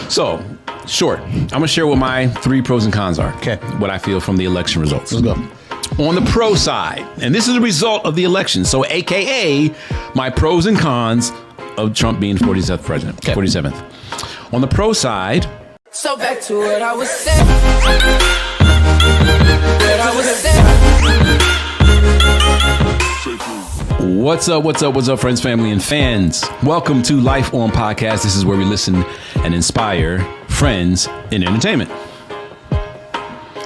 So, short, I'm going to share what my 3 pros and cons are. Okay. What I feel from the election results. Let's go. On the pro side, and this is the result of the election, so AKA my pros and cons of Trump being 47th president. Okay. 47th. On the pro side. So back to what I was saying. What's up, friends, family, and fans? Welcome to Life On Podcast. This is where we listen and inspire friends in entertainment.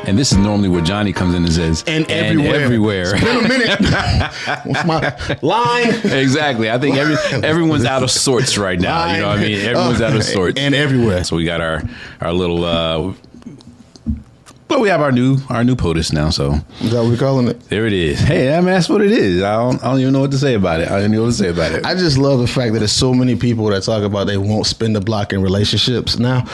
And this is normally where Johnny comes in and says, and everywhere. It's been a minute. What's my line? Exactly. I think everyone's out of sorts right now. You know what I mean? Everyone's out of sorts. And everywhere. So we got our little, but we have our new POTUS now. So is that what we're calling it? There it is. Hey, I mean, that's what it is. I don't even know what to say about it. I just love the fact that there's so many people that talk about they won't spin the block in relationships now.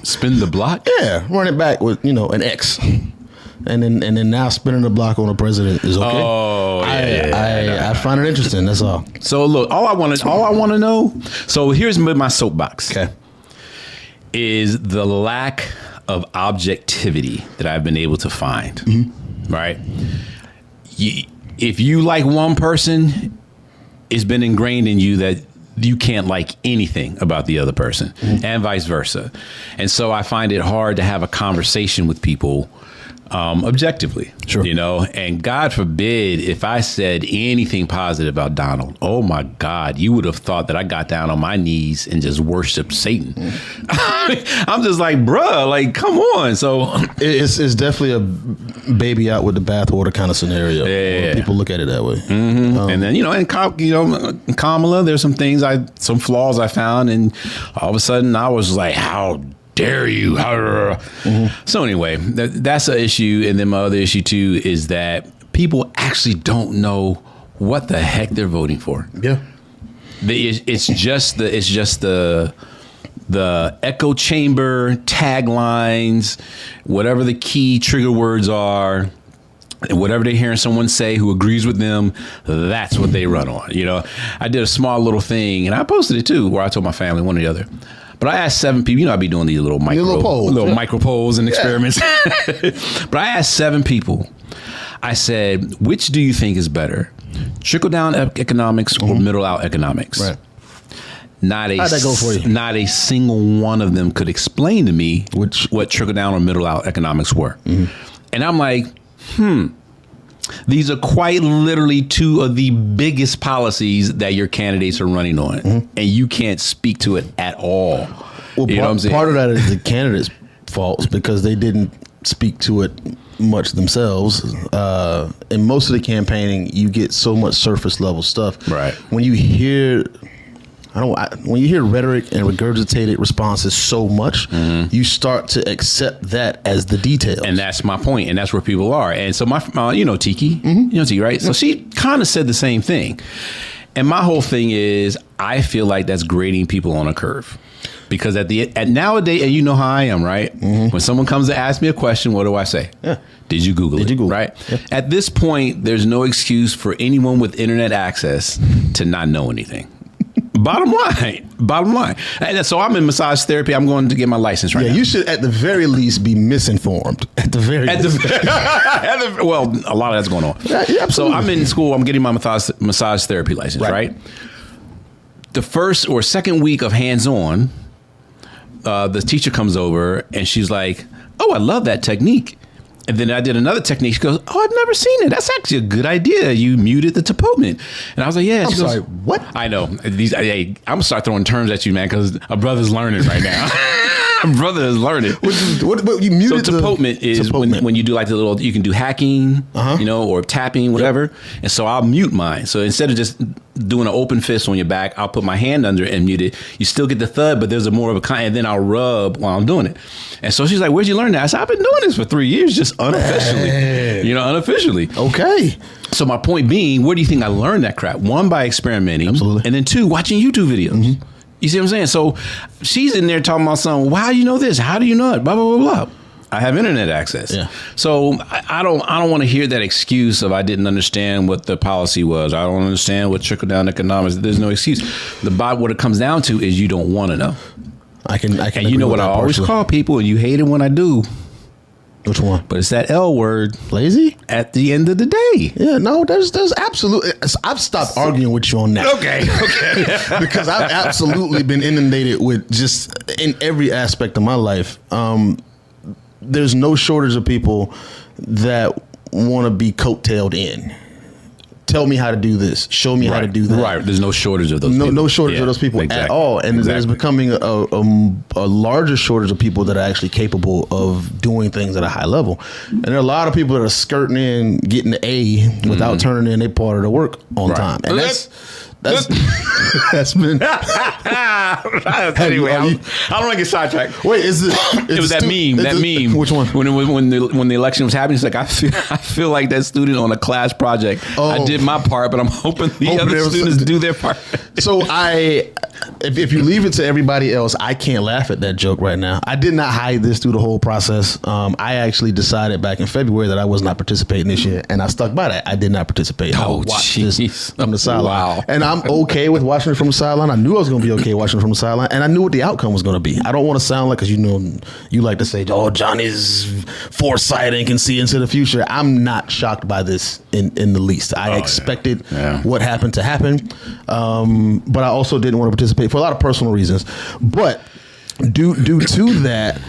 Spin the block? Yeah, run it back with an ex, and then now spinning the block on a president is okay. Oh, I find it interesting. That's all. So look, all I want to know. So here's my soapbox. Okay, is the lack of objectivity that I've been able to find. Mm-hmm. Right? If you like one person, it's been ingrained in you that you can't like anything about the other person, mm-hmm. and vice versa. And so I find it hard to have a conversation with people objectively, sure. And God forbid if I said anything positive about Donald, oh my God, you would have thought that I got down on my knees and just worshiped Satan. Mm-hmm. I'm just like, bruh, like, come on. So it's definitely a baby out with the bathwater kind of scenario. Yeah. People look at it that way. Mm-hmm. And then, in Kamala, there's some flaws I found. And all of a sudden I was like, how dare you? Mm-hmm. So anyway, that's an issue. And then my other issue too is that people actually don't know what the heck they're voting for. Yeah, it's just the echo chamber taglines, whatever the key trigger words are, and whatever they're hearing someone say who agrees with them, that's what they run on. I did a small little thing, and I posted it too, where I told my family, one or the other. But I asked 7 people, I'd be doing these little micro polls and experiments. But I asked 7 people, I said, which do you think is better? Trickle down economics or middle out economics? Right. How'd that go for you? Not a single one of them could explain to me what trickle down or middle out economics were. Mm-hmm. And I'm like, these are quite literally 2 of the biggest policies that your candidates are running on, mm-hmm. and you can't speak to it at all. Well, part of that is the candidates' faults because they didn't speak to it much themselves. In most of the campaigning, you get so much surface level stuff. Right. When you hear rhetoric and regurgitated responses so much, mm-hmm. you start to accept that as the details. And that's my point, and that's where people are. And so my, Tiki, mm-hmm. Tiki, right? So she kind of said the same thing. And my whole thing is, I feel like that's grading people on a curve. Because at nowadays, and you know how I am, right? Mm-hmm. When someone comes to ask me a question, what do I say? Yeah. Did you Google it? Right? Yeah. At this point, there's no excuse for anyone with internet access to not know anything. Bottom line. And so I'm in massage therapy. I'm going to get my license right now. Yeah, you should at the very least be misinformed. Well, a lot of that's going on. Yeah, so I'm in school. I'm getting my massage therapy license, right? The first or second week of hands-on, the teacher comes over and she's like, oh, I love that technique. And then I did another technique. She goes, oh, I've never seen it. That's actually a good idea. You muted the tapotement. And I was like, yeah. I'm sorry, what? I know. I'm going to start throwing terms at you, man, because a brother's learning right now. Brother is learning. What you muted? So tapotement is when you do like the little, you can do hacking, or tapping, whatever. Yep. And so I'll mute mine. So instead of just doing an open fist on your back, I'll put my hand under it and mute it. You still get the thud, but there's a more of a kind, and then I'll rub while I'm doing it. And so she's like, where'd you learn that? I said, I've been doing this for 3 years, just unofficially. Man. Unofficially. Okay. So my point being, where do you think I learned that crap? 1, by experimenting. Absolutely. And then 2, watching YouTube videos. Mm-hmm. You see what I'm saying? So she's in there talking about something. Well, how do you know this? How do you know it? Blah, blah, blah, blah. I have internet access. Yeah. So I don't want to hear that excuse of I didn't understand what the policy was. I don't understand what trickle down economics. There's no excuse. What it comes down to is you don't want to know. I can. And you know what I always call people, and you hate it when I do. Which one? But it's that L word. Lazy? At the end of the day. Yeah, no, there's absolutely. I've stopped arguing with you on that. Okay. Because I've absolutely been inundated with just in every aspect of my life. There's no shortage of people that want to be coattailed in. Tell me how to do this. Show me how to do that. Right. There's no shortage of those people. No shortage of those people at all. And there's becoming a larger shortage of people that are actually capable of doing things at a high level. And there are a lot of people that are skirting in, getting the A without turning in a part of the work on time. And that's been. Anyway, I don't want to get sidetracked. Wait, is it? It was that meme. Which one? When the election was happening, it's like I feel like that student on a class project. I did my part, but I'm hoping the other students do their part. So if you leave it to everybody else, I can't laugh at that joke right now. I did not hide this through the whole process. I actually decided back in February that I was not participating this year, and I stuck by that. I did not participate. I watched this from the sideline. Wow. And I'm okay with watching it from the sideline. I knew I was going to be okay watching it from the sideline, and I knew what the outcome was going to be. I don't want to sound like, because you like to say, oh, Johnny's foresight and can see into the future. I'm not shocked by this in the least. I expected what happened to happen, but I also didn't want to participate for a lot of personal reasons. But due to that,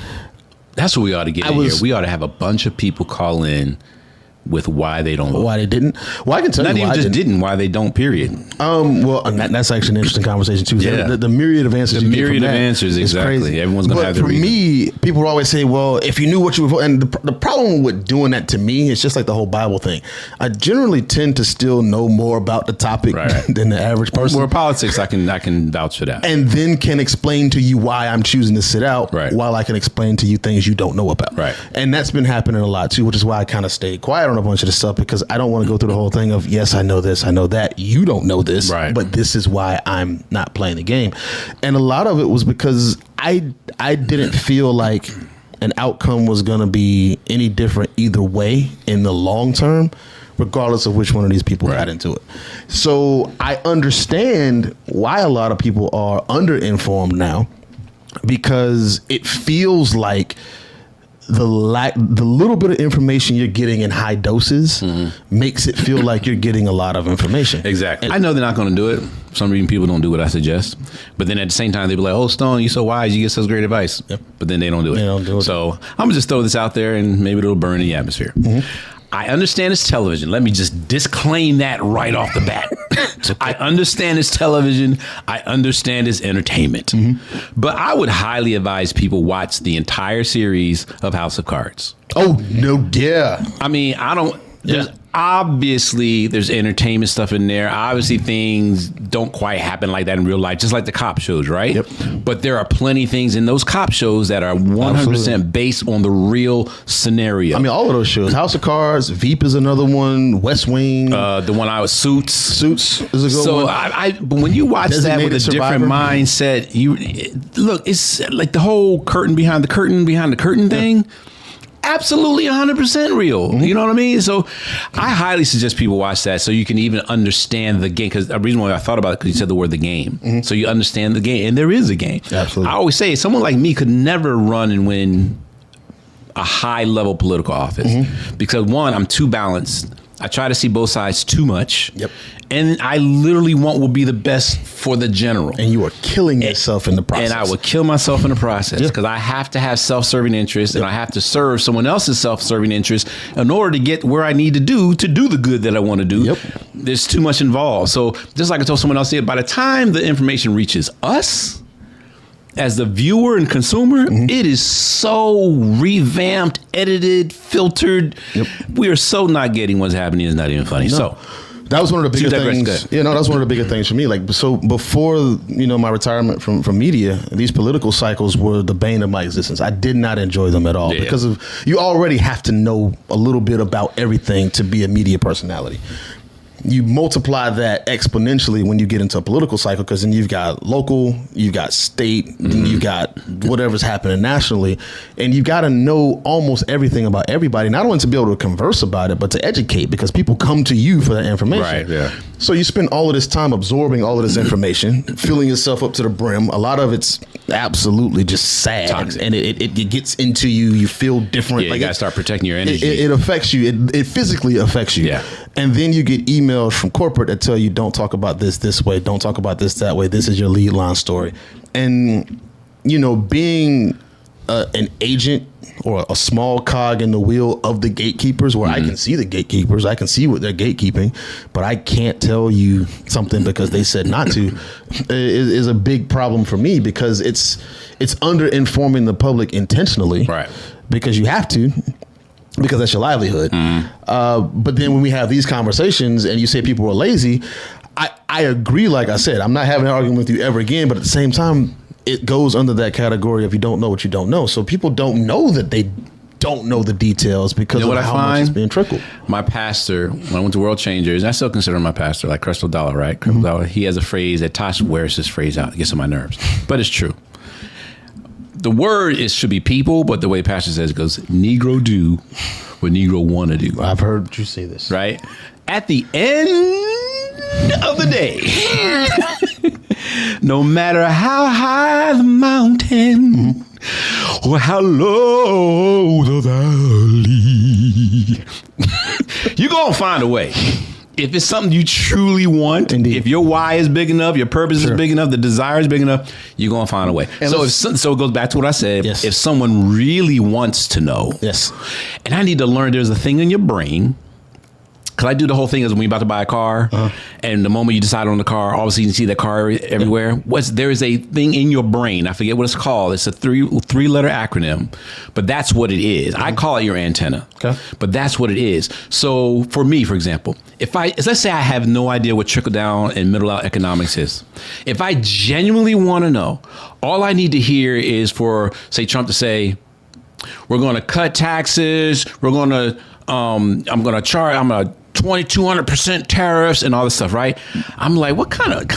that's what we ought to get in here. We ought to have a bunch of people call in with why they don't vote. Why they didn't? Well, I can tell you why. Not even just didn't. Why they don't, period. Well, and that's actually an interesting conversation too. Yeah. The myriad of answers you get from that is crazy. Everyone's going to have their reason. For me, people always say, well, if you knew what you would vote. And the problem with doing that to me is just like the whole Bible thing. I generally tend to still know more about the topic than the average person. More politics, I can vouch for that. And then can explain to you why I'm choosing to sit out while I can explain to you things you don't know about. Right. And that's been happening a lot too, which is why I kind of stayed quiet on a bunch of this stuff, because I don't want to go through the whole thing of, yes, I know this, I know that, you don't know this, but this is why I'm not playing the game. And a lot of it was because I didn't feel like an outcome was going to be any different either way in the long term, regardless of which one of these people got into it. So I understand why a lot of people are underinformed now, because it feels like the little bit of information you're getting in high doses makes it feel like you're getting a lot of information. Exactly. And I know they're not going to do it. For some reason, people don't do what I suggest. But then at the same time, they be like, oh, Stone, you're so wise. You get such great advice. Yep. But then they don't do it. They don't do it. So I'm going to just throw this out there, and maybe it'll burn in the atmosphere. I understand it's television. Let me just disclaim that right off the bat. I understand it's television. I understand it's entertainment. But I would highly advise people watch the entire series of House of Cards. Oh, no, yeah. I mean, there's entertainment stuff in there. Obviously, things don't quite happen like that in real life, just like the cop shows, right? Yep. But there are plenty of things in those cop shows that are 100% based on the real scenario. I mean, all of those shows. House of Cards, Veep is another one, West Wing. The one I was Suits. Suits is a good one. But when you watch that with a different mindset, it's like the whole curtain behind the curtain thing. Absolutely 100% real. You know what I mean? So I highly suggest people watch that so you can even understand the game. Because the reason why I thought about it, because you said the word the game. So you understand the game. And there is a game. Absolutely. I always say someone like me could never run and win a high level political office. Because one, I'm too balanced. I try to see both sides too much. Yep. And I literally want what will be the best for the general. And you are killing yourself in the process. And I would kill myself in the process because I have to have self-serving interests and I have to serve someone else's self-serving interests in order to get where I need to do the good that I want to do. There's too much involved. So just like I told someone else here, by the time the information reaches us, as the viewer and consumer, it is so revamped, edited, filtered. We are so not getting what's happening. It's not even funny. No. So that was one of the bigger things. That was one of the bigger things for me. Like, so before, my retirement from media, these political cycles were the bane of my existence. I did not enjoy them at all because you already have to know a little bit about everything to be a media personality. You multiply that exponentially when you get into a political cycle, because then you've got local, you've got state, and you've got whatever's happening nationally, and you've got to know almost everything about everybody, not only to be able to converse about it, but to educate, because people come to you for that information. Right, yeah. So you spend all of this time absorbing all of this information, filling yourself up to the brim. A lot of it's absolutely just sad. Toxic. And it gets into you. You feel different. Yeah, you got to start protecting your energy. It affects you. It physically affects you. Yeah. And then you get emails from corporate that tell you, don't talk about this way. Don't talk about this that way. This is your lead line story. And, being an agent or a small cog in the wheel of the gatekeepers, where I can see the gatekeepers, I can see what they're gatekeeping, but I can't tell you something because they said not to, is a big problem for me, because it's under informing the public intentionally, right? Because you have to, because that's your livelihood. But then when we have these conversations and you say people are lazy, I agree. Like I said, I'm not having an argument with you ever again, but at the same time, it goes under that category of you don't know what you don't know. So people don't know that they don't know the details because of how much is being trickled. My pastor, when I went to World Changers, I still consider him my pastor, like Crystal Dollar, right? Crystal Dollar, he has a phrase that Tosh wears this phrase out. It gets on my nerves, but it's true. The word should be people, but the way pastor says it goes, Negro do what Negro want to do. I've heard you say this. Right? At the end of the day, no matter how high the mountain or how low the valley, you're going to find a way. If it's something you truly want, Indeed. If your why is big enough, your purpose is big enough, the desire is big enough, you're going to find a way. And so it goes back to what I said. Yes. If someone really wants to know, yes, and I need to learn, there's a thing in your brain. Because I do the whole thing is when you're about to buy a car, and the moment you decide on the car, obviously you can see that car everywhere. There is a thing in your brain, I forget what it's called. It's a three-letter acronym, but that's what it is. I call it your antenna, but that's what it is. So for me, for example, let's say I have no idea what trickle down and middle out economics is. If I genuinely want to know, all I need to hear is for, say, Trump to say, we're going to cut taxes, we're going to, I'm going to 200% tariffs and all this stuff, right? I'm like, what kind of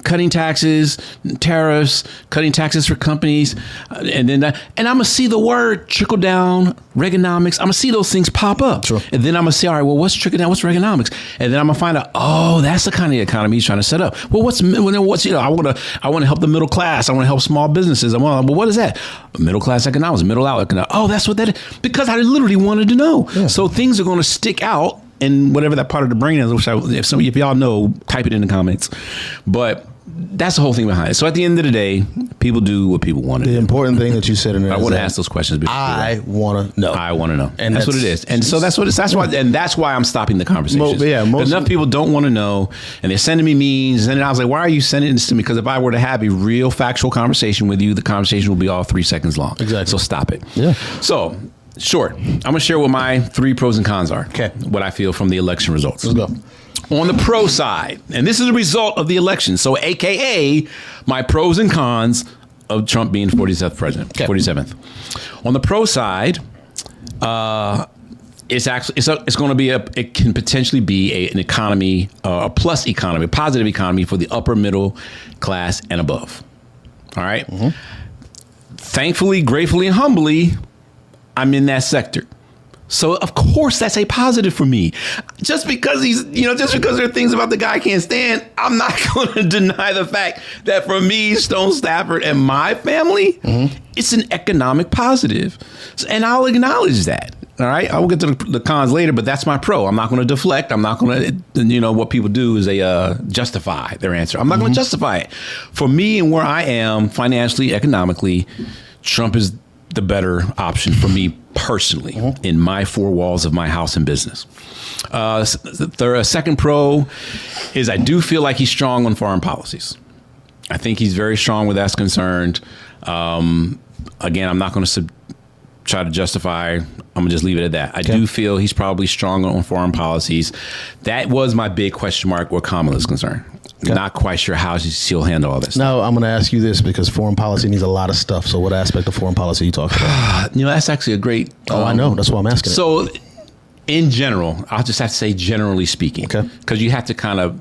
cutting taxes, tariffs, cutting taxes for companies, and then and I'm gonna see the word trickle down, Reaganomics. I'm gonna see those things pop up, and then I'm gonna say, all right, well, what's trickle down? What's Reaganomics? And then I'm gonna find out, oh, that's the kind of economy he's trying to set up. Well, what's I want to help the middle class. I want to help small businesses. Well, what is that? Middle class economics, middle out economics. Oh, that's what that is. Because I literally wanted to know. Yeah. So things are gonna stick out. And whatever that part of the brain is, which if y'all know, type it in the comments. But that's the whole thing behind it. So at the end of the day, people do what people want to do. The important thing that you said in there, I want to ask those questions. Before I want to know. I want to know, and that's what it is. And so that's why I'm stopping the conversation. Enough people don't want to know, and they're sending me memes. And then I was like, why are you sending this to me? Because if I were to have a real factual conversation with you, the conversation will be all 3 seconds long. Exactly. So stop it. Yeah. So. Short. I'm going to share what my 3 pros and cons are. Okay. What I feel from the election results. Let's go. On the pro side, and this is a result of the election, so AKA my pros and cons of Trump being 47th president. Okay. 47th. On the pro side, it's going to be it can potentially be an economy, a plus economy, a positive economy for the upper middle class and above. All right. Mm-hmm. Thankfully, gratefully, and humbly, I'm in that sector. So of course that's a positive for me. Just because there are things about the guy I can't stand, I'm not going to deny the fact that for me, Stone Stafford and my family, it's an economic positive. And I'll acknowledge that. All right. I will get to the cons later, but that's my pro. I'm not going to deflect. I'm not going to, what people do is they justify their answer. I'm not going to justify it. For me and where I am financially, economically, Trump is the better option for me personally in my 4 walls of my house and business. Second pro is I do feel like he's strong on foreign policies. I think he's very strong where that's concerned. Again, I'm not going to try to justify. I'm going to just leave it at that. I do feel he's probably strong on foreign policies. That was my big question mark where Kamala is concerned. Okay. Not quite sure how she'll handle all this. Now, I'm going to ask you this because foreign policy needs a lot of stuff. So what aspect of foreign policy are you talking about? That's actually a great... I know. That's why I'm asking. So in general, I'll just have to say generally speaking, because you have to kind of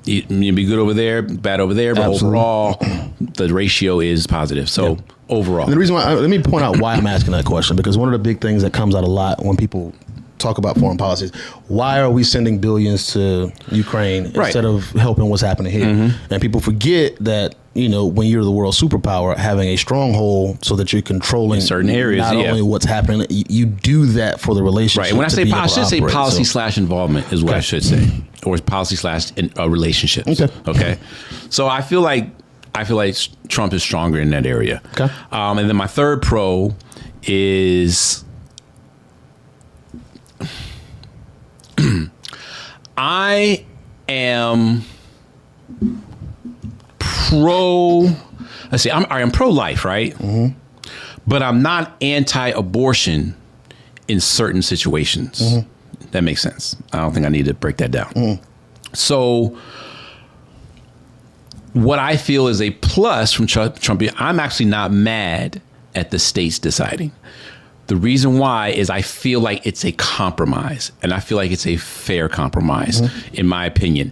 you be good over there, bad over there, but overall the ratio is positive. So overall, and the reason why, let me point out why I'm asking that question, because one of the big things that comes out a lot when people talk about foreign policies, why are we sending billions to Ukraine instead of helping what's happening here? And people forget that, you know, when you're the world superpower, having a stronghold so that you're controlling certain areas, not only what's happening, you do that for the relationship. Right. When I say, I should say policy slash involvement is what I should say, or policy slash relationships. Okay. So I feel like Trump is stronger in that area. And then my third pro is I am I'm pro-life, right? But I'm not anti-abortion in certain situations. That makes sense. I don't think I need to break that down. So what I feel is a plus from Trump, I'm actually not mad at the states deciding. The reason why is I feel like it's a compromise, and I feel like it's a fair compromise, in my opinion.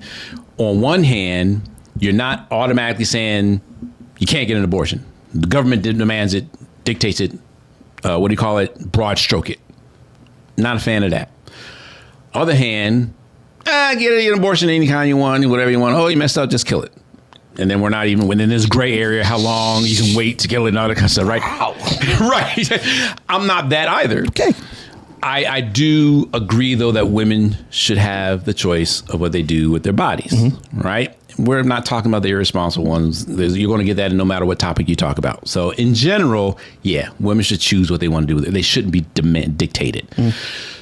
On one hand, you're not automatically saying you can't get an abortion. The government demands it, dictates it, broad stroke it. Not a fan of that. Other hand, get an abortion any kind you want, whatever you want. Oh, you messed up, just kill it. And then we're not even within this gray area, how long you can wait to kill it and all that kind of stuff, right? Right. I'm not that either. Okay. I do agree, though, that women should have the choice of what they do with their bodies, right? We're not talking about the irresponsible ones. You're going to get that no matter what topic you talk about. So in general, women should choose what they want to do with it. They shouldn't be dictated.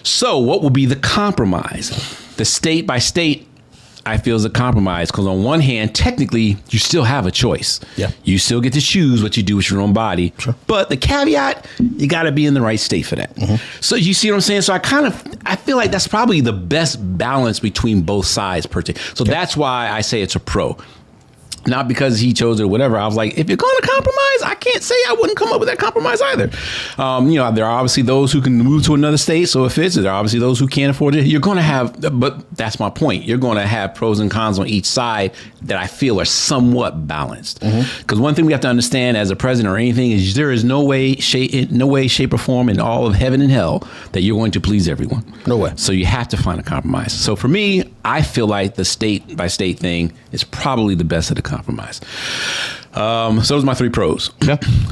So what will be the compromise? The state by state, I feel, is a compromise, because on one hand, technically, you still have a choice. You still get to choose what you do with your own body. But the caveat, you got to be in the right state for that. So you see what I'm saying? So I feel like that's probably the best balance between both sides. So that's why I say it's a pro. Not because he chose it or whatever. I was like, if you're going to compromise, I can't say I wouldn't come up with that compromise either. There are obviously those who can move to another state, so it fits. There are obviously those who can't afford it. You're going to have, but that's my point. You're going to have pros and cons on each side that I feel are somewhat balanced. Because one thing we have to understand as a president or anything is there is no way, shape, or form in all of heaven and hell that you're going to please everyone. No way. So you have to find a compromise. So for me, I feel like the state by state thing is probably the best of the compromise. So those are my three pros.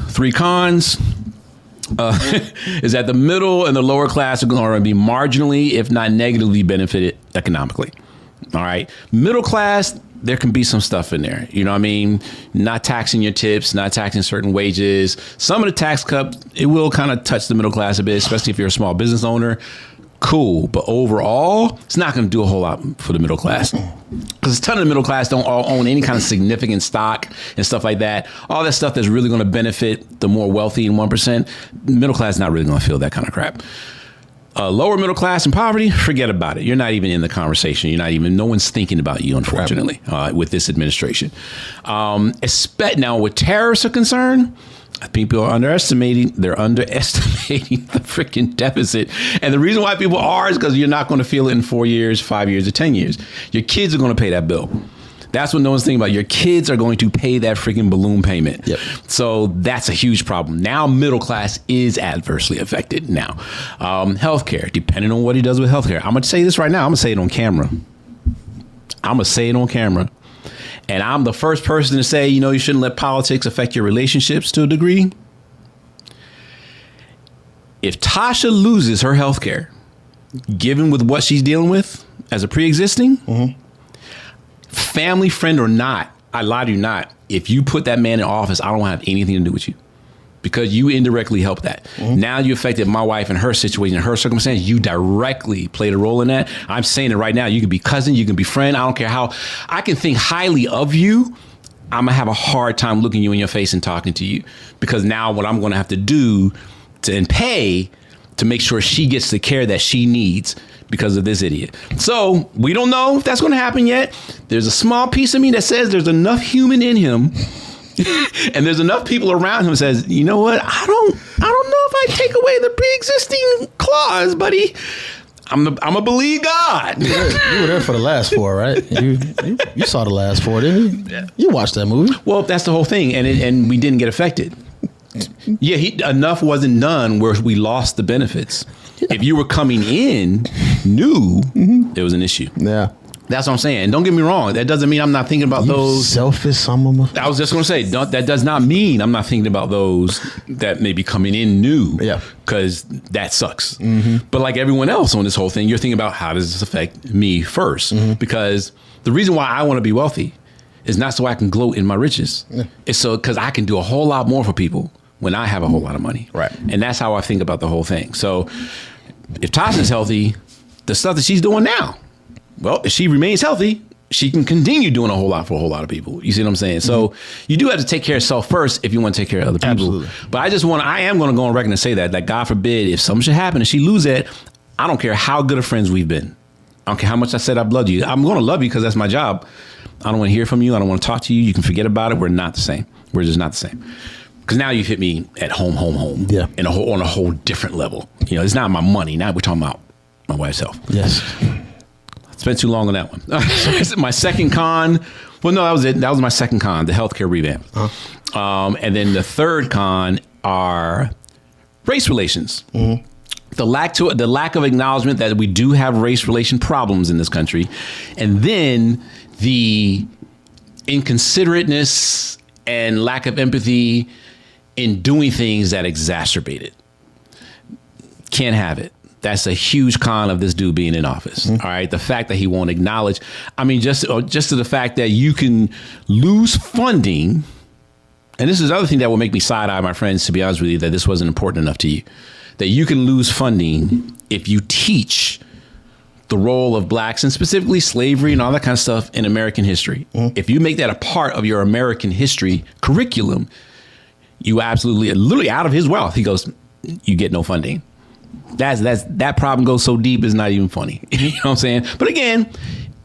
Three cons is that the middle and the lower class are going to be marginally, if not negatively, benefited economically. All right. Middle class, there can be some stuff in there. You know what I mean? Not taxing your tips, not taxing certain wages. Some of the tax cuts, it will kind of touch the middle class a bit, especially if you're a small business owner. Cool. But overall, it's not going to do a whole lot for the middle class, because a ton of the middle class don't all own any kind of significant stock and stuff like that. All that stuff that's really going to benefit the more wealthy and 1%, middle class is not really going to feel that kind of crap. Lower middle class and poverty, forget about it. You're not even in the conversation. No one's thinking about you, unfortunately, with this administration. Now, with tariffs are concerned, people are underestimating the freaking deficit. And the reason why people are is because you're not going to feel it in 4 years, 5 years, or 10 years. Your kids are going to pay that bill. That's what no one's thinking about. Your kids are going to pay that freaking balloon payment. So that's a huge problem. Now middle class is adversely affected now. Healthcare, depending on what he does with healthcare. I'm going to say this right now. I'm going to say it on camera. And I'm the first person to say, you shouldn't let politics affect your relationships to a degree. If Tasha loses her health care, given with what she's dealing with as a pre-existing, family, friend or not, I lie to you not, if you put that man in office, I don't have anything to do with you, because you indirectly helped that. Now you affected my wife and her situation and her circumstance. You directly played a role in that. I'm saying it right now. You can be cousin, you can be friend. I don't care how I can think highly of you. I'm gonna have a hard time looking you in your face and talking to you, because now what I'm gonna have to do and pay to make sure she gets the care that she needs because of this idiot. So we don't know if that's gonna happen yet. There's a small piece of me that says there's enough human in him and there's enough people around him who says, you know what? I don't know if I take away the pre-existing clause, buddy. I'm a believe God. You were there for the last 4, right? You saw the last 4, didn't you? Yeah. You watched that movie. Well, that's the whole thing, and we didn't get affected. Yeah, enough wasn't done where we lost the benefits. Yeah. If you were coming in new, it was an issue. Yeah. That's what I'm saying. Don't get me wrong. That doesn't mean I'm not thinking about those. Selfish, some of them. I was just going to say, that does not mean I'm not thinking about those that may be coming in new. Yeah. Because that sucks. But like everyone else on this whole thing, you're thinking about how does this affect me first? Because the reason why I want to be wealthy is not so I can gloat in my riches. Yeah. It's so because I can do a whole lot more for people when I have a whole lot of money. Right. And that's how I think about the whole thing. So if Tasha's healthy, the stuff that she's doing now, well, if she remains healthy, she can continue doing a whole lot for a whole lot of people. You see what I'm saying? So you do have to take care of yourself first if you want to take care of other people. Absolutely. But I am going to go on record and say that God forbid, if something should happen and she lose it, I don't care how good of friends we've been. I don't care how much I said I've loved you. I'm going to love you because that's my job. I don't want to hear from you. I don't want to talk to you. You can forget about it. We're not the same. We're just not the same. Because now you've hit me at home. Yeah. On a whole different level. You know, it's not my money. Now we're talking about my wife's health. Yes. Spent too long on that one. My second con. Well, no, that was it. That was my second con, the healthcare revamp. And then the third con are race relations. The lack of acknowledgement that we do have race relation problems in this country, and then the inconsiderateness and lack of empathy in doing things that exacerbate it. Can't have it. That's a huge con of this dude being in office. All right. The fact that he won't acknowledge. I mean, just to the fact that you can lose funding. And this is the other thing that will make me side eye my friends, to be honest with you, that this wasn't important enough to you, that you can lose funding if you teach the role of blacks and specifically slavery and all that kind of stuff in American history. If you make that a part of your American history curriculum, you absolutely, literally out of his wealth, he goes, you get no funding. That problem goes so deep, it's not even funny. You know what I'm saying? But again,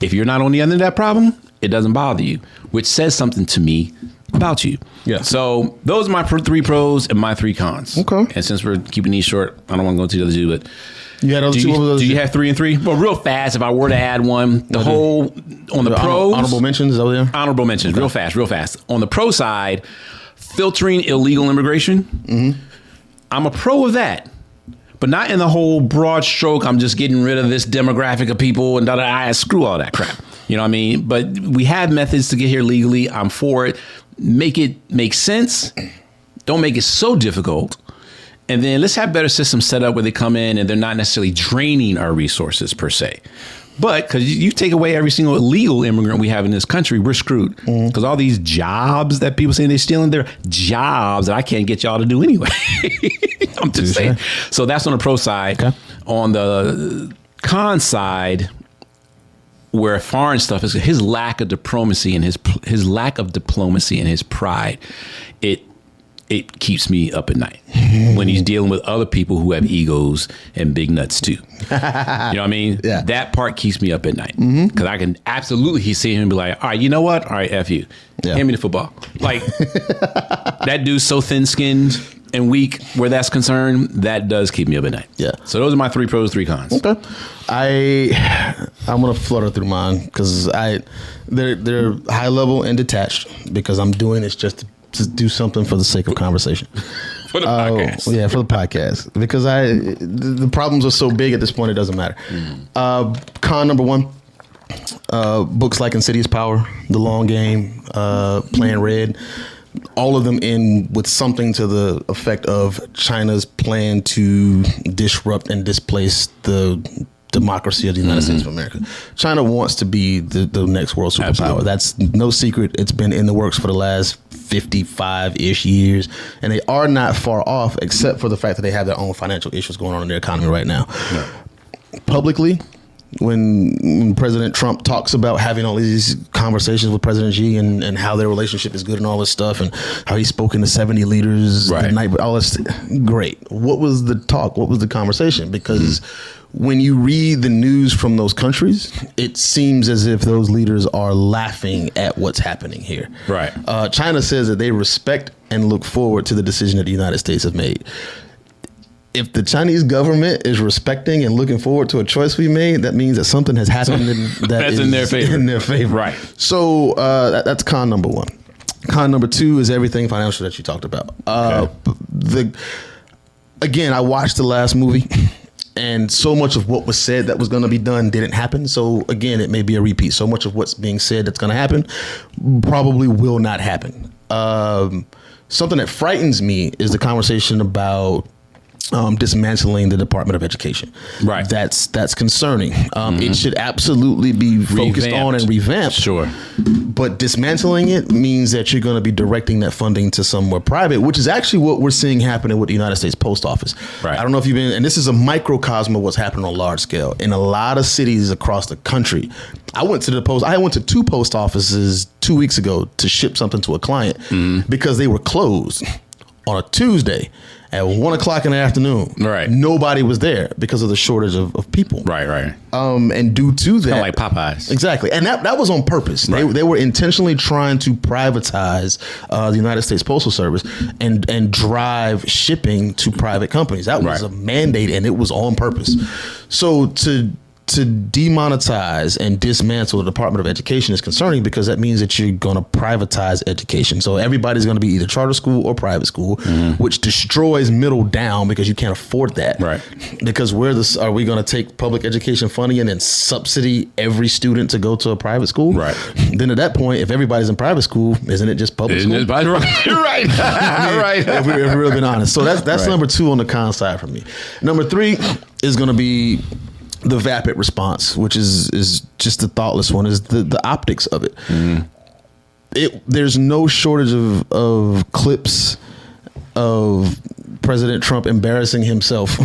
if you're not on the end of that problem, it doesn't bother you, which says something to me about you. Yeah. So those are my 3 pros and my 3 cons. Okay. And since we're keeping these short, I don't want to go to the other 2, but you had other do you have 3 and 3? Well, real fast, if I were to add one, the whole on the pros. Honorable mentions over there? Honorable mentions, okay. real fast. On the pro side, filtering illegal immigration. I'm a pro of that. But not in the whole broad stroke, I'm just getting rid of this demographic of people and screw all that crap. You know what I mean? But we have methods to get here legally. I'm for it. Make it make sense. Don't make it so difficult. And then let's have better systems set up where they come in and they're not necessarily draining our resources per se. But because you take away every single illegal immigrant we have in this country, we're screwed. Because all these jobs that people say they're stealing, they're jobs that I can't get y'all to do anyway. I'm just saying. So that's on the pro side. Okay. On the con side, where foreign stuff is, his lack of diplomacy and his lack of diplomacy and his pride, it keeps me up at night when he's dealing with other people who have egos and big nuts too. You know what I mean? Yeah. That part keeps me up at night because I can absolutely see him and be like, all right, you know what? All right, F you. Yeah. Hand me the football. Like that dude's so thin skinned and weak where that's concerned. That does keep me up at night. Yeah. So those are my 3 pros, 3 cons. Okay. I'm gonna flutter through mine because they're high level and detached because I'm doing this just to do something for the sake of conversation. For the podcast. Yeah, for the podcast. Because the problems are so big at this point, it doesn't matter. Con number 1, books like Insidious Power, The Long Game, Plan Red, all of them end with something to the effect of China's plan to disrupt and displace the democracy of the United States of America. China wants to be the next world superpower. Absolutely. That's no secret. It's been in the works for the last 55-ish years, and they are not far off, except for the fact that they have their own financial issues going on in their economy right now. Yeah. Publicly, when President Trump talks about having all these conversations with President Xi and how their relationship is good and all this stuff and how he spoke to 70 leaders the night, all this, great. What was the talk? What was the conversation? Because when you read the news from those countries, it seems as if those leaders are laughing at what's happening here. Right. China says that they respect and look forward to the decision that the United States have made. if the Chinese government is respecting and looking forward to a choice we made, that means that something has happened that's in their favor. In their favor, right? So that's con number one. Con number two is everything financial that you talked about. Again, I watched the last movie, and so much of what was said that was going to be done didn't happen. So again, it may be a repeat. So much of what's being said that's going to happen probably will not happen. Something that frightens me is the conversation about dismantling the Department of Education. Right. That's concerning. It should absolutely be focused on and revamped. Sure. But dismantling it means that you're going to be directing that funding to somewhere private, which is actually what we're seeing happening with the United States Post Office. Right. I don't know if you've been, and this is a microcosm of what's happening on a large scale. In a lot of cities across the country, I went to 2 post offices 2 weeks ago to ship something to a client because they were closed on a Tuesday at 1:00 in the afternoon. Right. Nobody was there because of the shortage of people. Right. And due to that, Kind of like Popeyes. Exactly. And that was on purpose. Right. They were intentionally trying to privatize the United States Postal Service and drive shipping to private companies. That was a mandate, and it was on purpose. So to demonetize and dismantle the Department of Education is concerning because that means that you're going to privatize education. So everybody's going to be either charter school or private school, which destroys middle down because you can't afford that. Right. Because are we going to take public education funding and then subsidy every student to go to a private school? Right. Then at that point, if everybody's in private school, isn't it just public school? Right. Right. Right. If we've really been honest. So that's Right. number 2 on the con side for me. Number 3 is going to be the vapid response, which is just the thoughtless one, is the optics of it. There's no shortage of clips of President Trump embarrassing himself,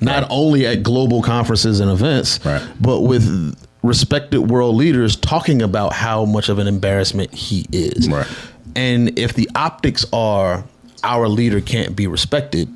not only at global conferences and events, but with respected world leaders talking about how much of an embarrassment he is. Right. And if the optics are our leader can't be respected,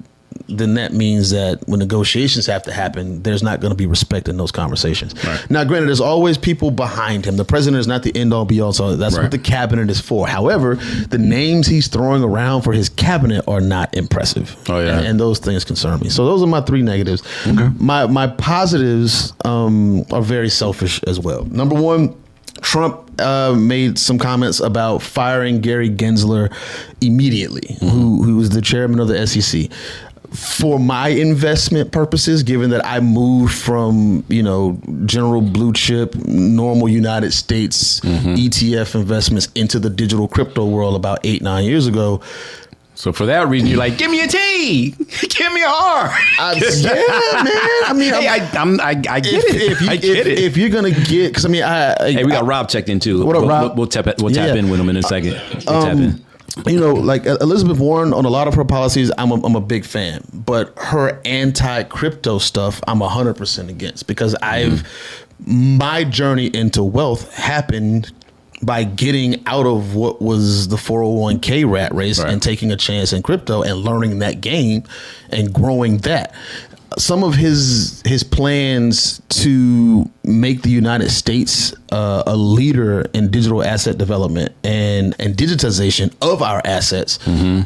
then that means that when negotiations have to happen, there's not going to be respect in those conversations. Right. Now, granted, there's always people behind him. The president is not the end all be all. So that's what the cabinet is for. However, the names he's throwing around for his cabinet are not impressive. Oh, yeah. And those things concern me. So those are my 3 negatives. Okay. My positives are very selfish as well. Number 1, Trump made some comments about firing Gary Gensler immediately, who was the chairman of the SEC. For my investment purposes, given that I moved from, general blue chip, normal United States ETF investments into the digital crypto world about 8-9 years ago. So for that reason, you're like, give me a T, give me a R. Yeah, man. I mean, I get it. I get it. If you're gonna get, because hey, we got Rob checked in too. What up, Rob? We'll tap in with him in a second. We'll tap in. Like Elizabeth Warren, on a lot of her policies, I'm a big fan, but her anti-crypto stuff, I'm 100% against, because my journey into wealth happened by getting out of what was the 401k rat race and taking a chance in crypto and learning that game and growing that. Some of his plans to make the United States a leader in digital asset development and digitization of our assets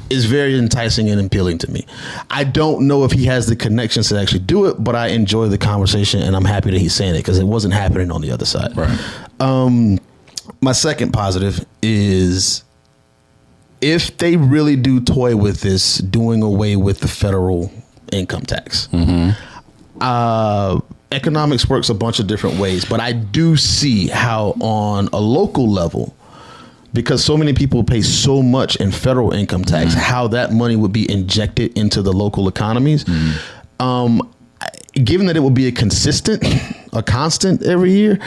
is very enticing and appealing to me. I don't know if he has the connections to actually do it, but I enjoy the conversation and I'm happy that he's saying it because it wasn't happening on the other side. Right. My second positive is if they really do toy with this, doing away with the federal income tax. Economics works a bunch of different ways, but I do see how on a local level, because so many people pay so much in federal income tax, how that money would be injected into the local economies. Given that it will be a constant every year,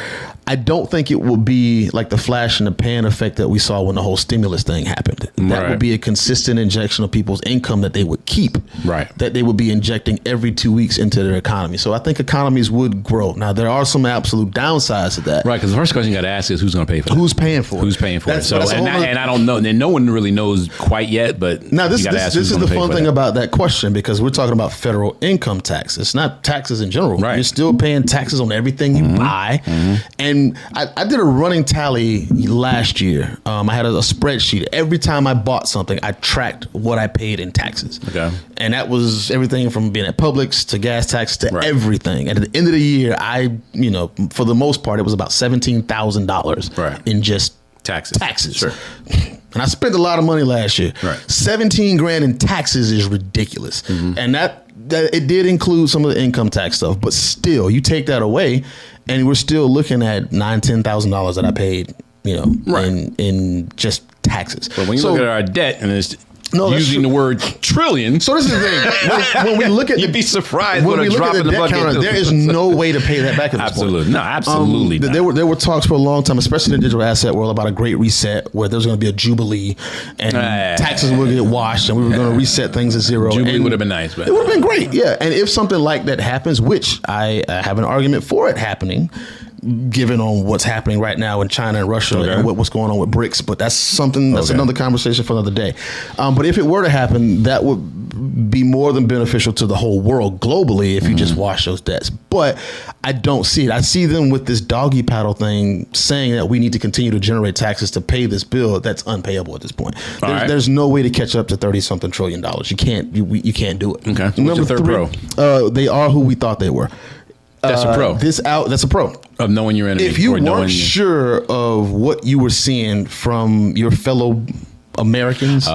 I don't think it will be like the flash in the pan effect that we saw when the whole stimulus thing happened. That would be a consistent injection of people's income that they would keep, that they would be injecting every 2 weeks into their economy. So I think economies would grow. Now, there are some absolute downsides to that. Right, because the first question you got to ask is who's going to pay for it? Who's paying for it? Who's paying for it? So, and I don't know. And no one really knows quite yet, but now this is the fun thing about that question, because we're talking about federal income tax. It's not taxes in general. You're still paying taxes on everything you buy. And And I did a running tally last year. I had a spreadsheet. Every time I bought something, I tracked what I paid in taxes. Okay. And that was everything from being at Publix to gas taxes to everything. And at the end of the year, for the most part, it was about $17,000 in just taxes. Sure. And I spent a lot of money last year. Right. 17 grand in taxes is ridiculous. And that it did include some of the income tax stuff, but still, you take that away, and we're still looking at $9,000-$10,000 that I paid, in just taxes. But when you look at our debt, and it's using the word trillion. So this is the thing. When we look at you'd be surprised when what we a look drop at in the the debt bucket. counter, there is no way to pay that back at this Absolutely. point. No, absolutely not. There were talks for a long time, especially in the digital asset world, about a great reset where there was going to be a jubilee and taxes would get washed and we were going to reset things at zero. Jubilee would have been nice. But. It would have been great, yeah. And if something like that happens, which I have an argument for it happening, given on what's happening right now in China and Russia and what's going on with BRICS, but that's another conversation for another day. But if it were to happen, that would be more than beneficial to the whole world globally if you just wash those debts. But I don't see it. I see them with this doggy paddle thing saying that we need to continue to generate taxes to pay this bill that's unpayable at this point. There's no way to catch up to $30-something trillion. You can't do it. Okay. So Number what's your third pro? They are who we thought they were. That's a pro. That's a pro. Of knowing your enemy. If you weren't sure of what you were seeing from your fellow Americans,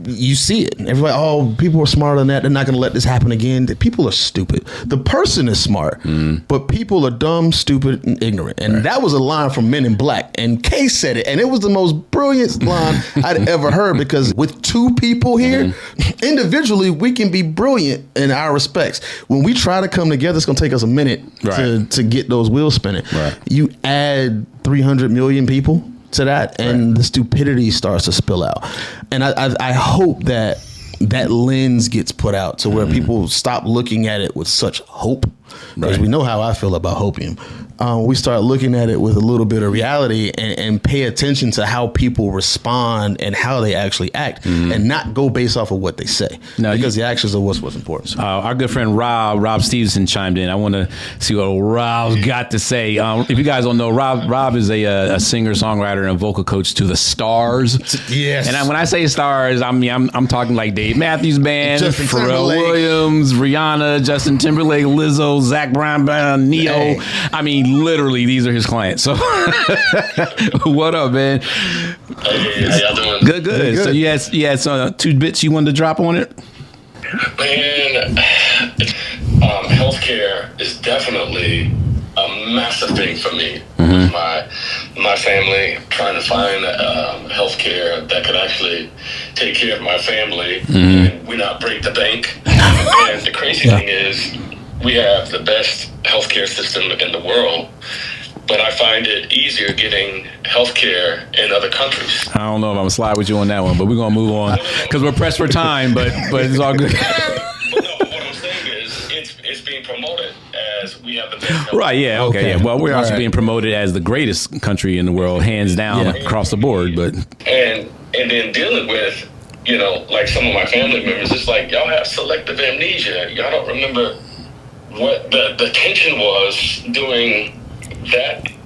you see it. Everybody, people are smarter than that. They're not going to let this happen again. People are stupid. The person is smart, but people are dumb, stupid, and ignorant. And that was a line from Men in Black. And Kay said it, and it was the most brilliant line I'd ever heard, because with two people here, individually, we can be brilliant in our respects. When we try to come together, it's going to take us a minute to get those wheels spinning. You add 300 million people to that, and the stupidity starts to spill out. And I hope that lens gets put out to where people stop looking at it with such hope, because we know how I feel about hopium. We start looking at it with a little bit of reality and pay attention to how people respond and how they actually act, and not go based off of what they say, because the actions are what's important. Our good friend Rob Stevenson chimed in. I want to see what Rob's got to say. If you guys don't know, Rob is a singer, songwriter, and vocal coach to the Stars. Yes. And when I say Stars, I'm talking like Dave Matthews Band, Pharrell Timberlake. Williams, Rihanna, Justin Timberlake, Lizzo, Zach Bryan, Neo. Hey. I mean, literally, these are his clients. So, what up, man? Hey, how y'all doing? Good. So you had some 2 bits you wanted to drop on it? Man, healthcare is definitely a massive thing for me. With my family, trying to find healthcare that could actually take care of my family and we not break the bank. And the crazy thing is, we have the best healthcare system in the world, but I find it easier getting healthcare in other countries. I don't know if I'm going to slide with you on that one, but we're going to move on because we're pressed for time, but it's all good. But no, what I'm saying is it's being promoted as we have the best healthcare. Right, yeah, okay. Yeah. Well, we're also being promoted as the greatest country in the world, hands down, across the board. But And then dealing with, like some of my family members, it's like, y'all have selective amnesia. Y'all don't remember what the tension was during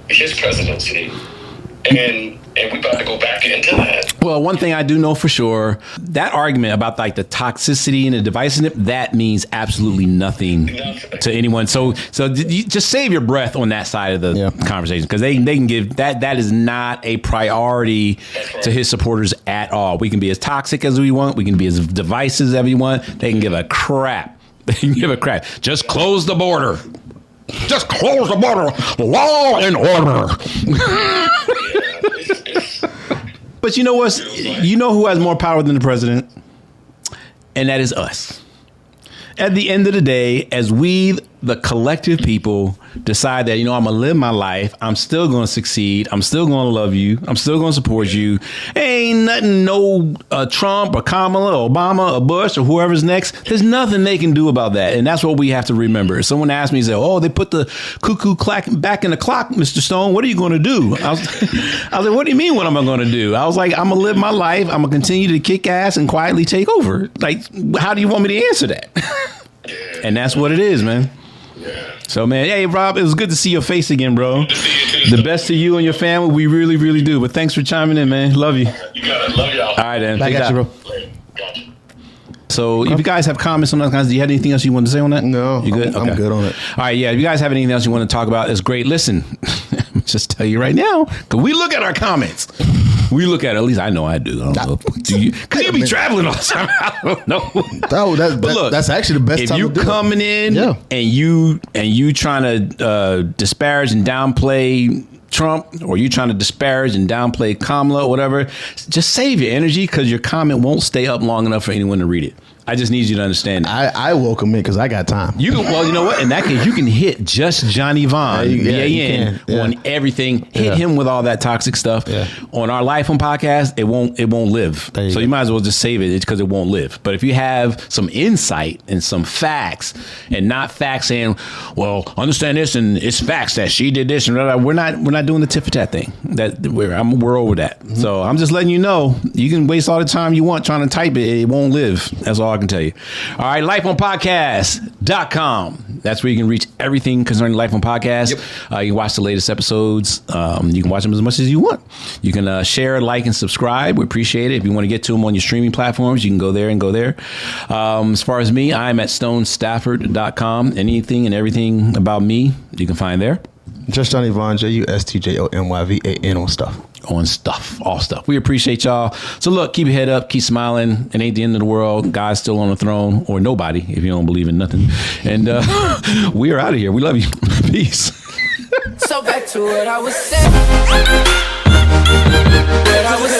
his presidency, and we about to go back into that. Well, one thing I do know for sure, that argument about like the toxicity and the divisiveness, that means absolutely nothing to anyone. So you just save your breath on that side of the conversation, because they can give that is not a priority to his supporters at all. We can be as toxic as we want. We can be as divisive as we want. They can give a crap. They can give a crap. Just close the border. Just close the border. Law and order. But you know what? You know who has more power than the president? And that is us. At the end of the day, as we, the collective people, decide that, I'm going to live my life, I'm still going to succeed, I'm still going to love you, I'm still going to support you. Ain't nothing, no Trump or Kamala or Obama or Bush or whoever's next. There's nothing they can do about that. And that's what we have to remember. Someone asked me, they put the cuckoo clock back in the clock, Mr. Stone. What are you going to do? I was like, what do you mean, what am I going to do? I was like, I'm going to live my life. I'm going to continue to kick ass and quietly take over. Like, how do you want me to answer that? And that's what it is, man. Yeah. So, man, hey, Rob, it was good to see your face again, bro. Good to see you too. The best to you and your family. We really, really do. But thanks for chiming in, man. Love you. You got it. Love y'all. All right, then. I got you, bro. Gotcha. So, if you guys have comments on those kinds, do you have anything else you want to say on that? No, You good? I'm good on it. All right, yeah. If you guys have anything else you want to talk about, it's great. Listen, just tell you right now, because we look at our comments. We look at it. At least I know I do. I don't know. Do you? Because you be traveling all the time. I don't know. Oh, that's actually the best if time you to do it. coming in and you trying to disparage and downplay Trump, or you trying to disparage and downplay Kamala or whatever, just save your energy, because your comment won't stay up long enough for anyone to read it. I just need you to understand that. I welcome it because I got time. Well, you know what? In that case, you can hit just Johnny Vaughn, on everything. Hit him with all that toxic stuff. Yeah. On our L.I.F.E podcast, it won't live. So you might as well just save it because it won't live. But if you have some insight and some facts, and not facts saying, well, understand this and it's facts that she did this and blah, blah, we're not doing the tit for tat thing. We're over that. Mm-hmm. So I'm just letting you know, you can waste all the time you want trying to type it. It won't live. That's all I can tell you. All right, lifeonpodcast.com. That's where you can reach everything concerning L.I.F.E podcast. Yep. You can watch the latest episodes. You can watch them as much as you want. You can share, like, and subscribe. We appreciate it. If you want to get to them on your streaming platforms, you can go there and go there. As far as me, I'm at stonestafford.com. Anything and everything about me, you can find there. Just Johnny Vaughn, JUSTJONYVAN on stuff. All stuff. We appreciate y'all. So look, keep your head up, keep smiling. It ain't the end of the world. God's still on the throne, or nobody, if you don't believe in nothing. And we are out of here. We love you. Peace. So back to what I was saying. What I was